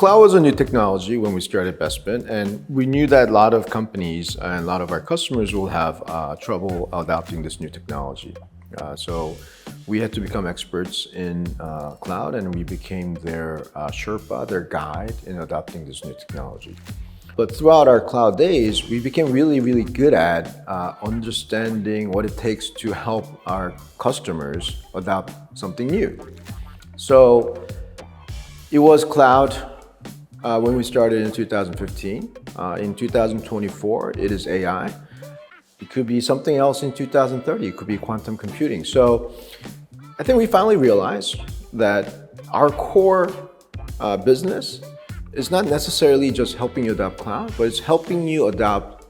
Cloud was a new technology when we started Bespin, and we knew that a lot of companies and a lot of our customers will have trouble adopting this new technology. So we had to become experts in cloud, and we became their Sherpa, their guide in adopting this new technology. But throughout our cloud days, we became really, really good at understanding what it takes to help our customers adopt something new. So it was cloud when we started in 2015. In 2024, it is AI. It could be something else in 2030. It could be quantum computing. So I think we finally realized that our core business is not necessarily just helping you adopt cloud, but it's helping you adopt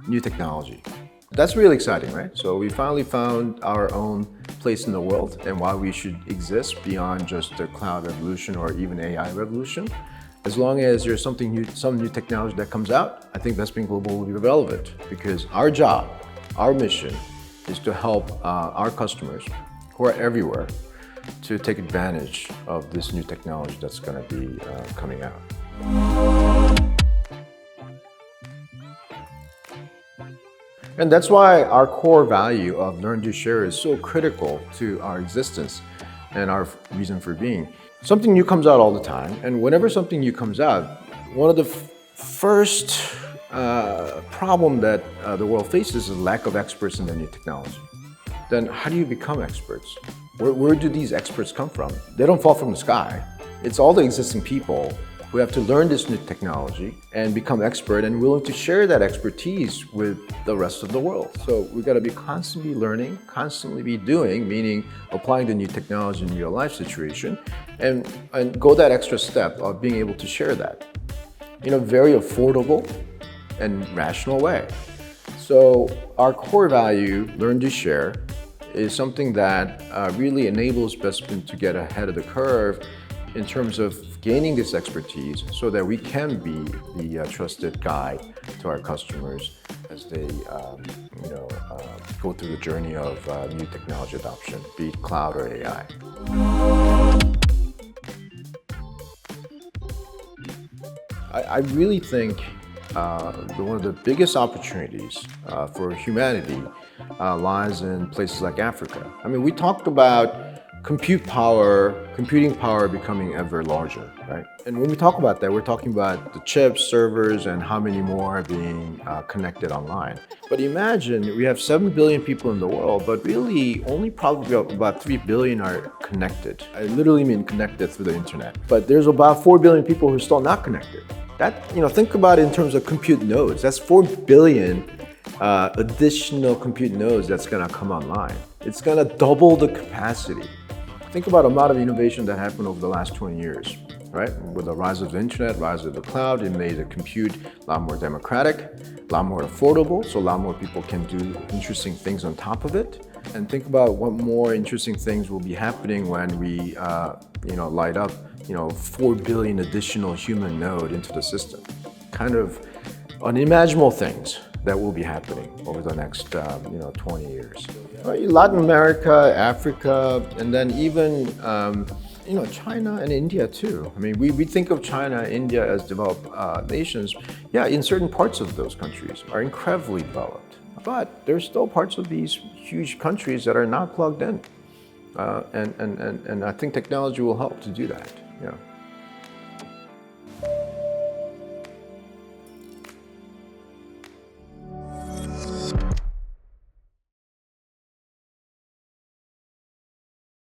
new technology. That's really exciting, right? So we finally found our own place in the world and why we should exist beyond just the cloud revolution or even AI revolution. As long as there's something new, some new technology that comes out, I think Bespin Global will be relevant, because our job, our mission is to help our customers who are everywhere to take advantage of this new technology that's going to be coming out. And that's why our core value of learn, do, share is so critical to our existence and our reason for being. Something new comes out all the time, and whenever something new comes out, one of the first problem that the world faces is lack of experts in the new technology. Then how do you become experts? Where do these experts come from? They don't fall from the sky. It's all the existing people who have to learn this new technology and become expert and willing to share that expertise with the rest of the world. So we've got to be constantly learning, constantly be doing, meaning applying the new technology in real life situation, and go that extra step of being able to share that in a very affordable and rational way. So our core value, learn to share, is something that really enables Bespin to get ahead of the curve in terms of gaining this expertise so that we can be the trusted guide to our customers as they go through the journey of new technology adoption, be it cloud or AI. I really think one of the biggest opportunities for humanity lies in places like Africa. I mean, we talked about computing power becoming ever larger, right? And when we talk about that, we're talking about the chips, servers, and how many more are being connected online. But imagine we have 7 billion people in the world, but really only probably about 3 billion are connected. I literally mean connected through the internet. But there's about 4 billion people who are still not connected. That, think about it in terms of compute nodes. That's 4 billion additional compute nodes that's gonna come online. It's gonna double the capacity. Think about a lot of innovation that happened over the last 20 years, right? With the rise of the internet, rise of the cloud, it made the compute a lot more democratic, a lot more affordable, so a lot more people can do interesting things on top of it. And think about what more interesting things will be happening when we, light up, 4 billion additional human node into the system. Kind of unimaginable things that will be happening over the next 20 years. Latin America, Africa, and then even China and India too. I mean, we think of China and India as developed nations. Yeah, in certain parts of those countries are incredibly developed, but there's still parts of these huge countries that are not plugged in, and I think technology will help to do that. Yeah.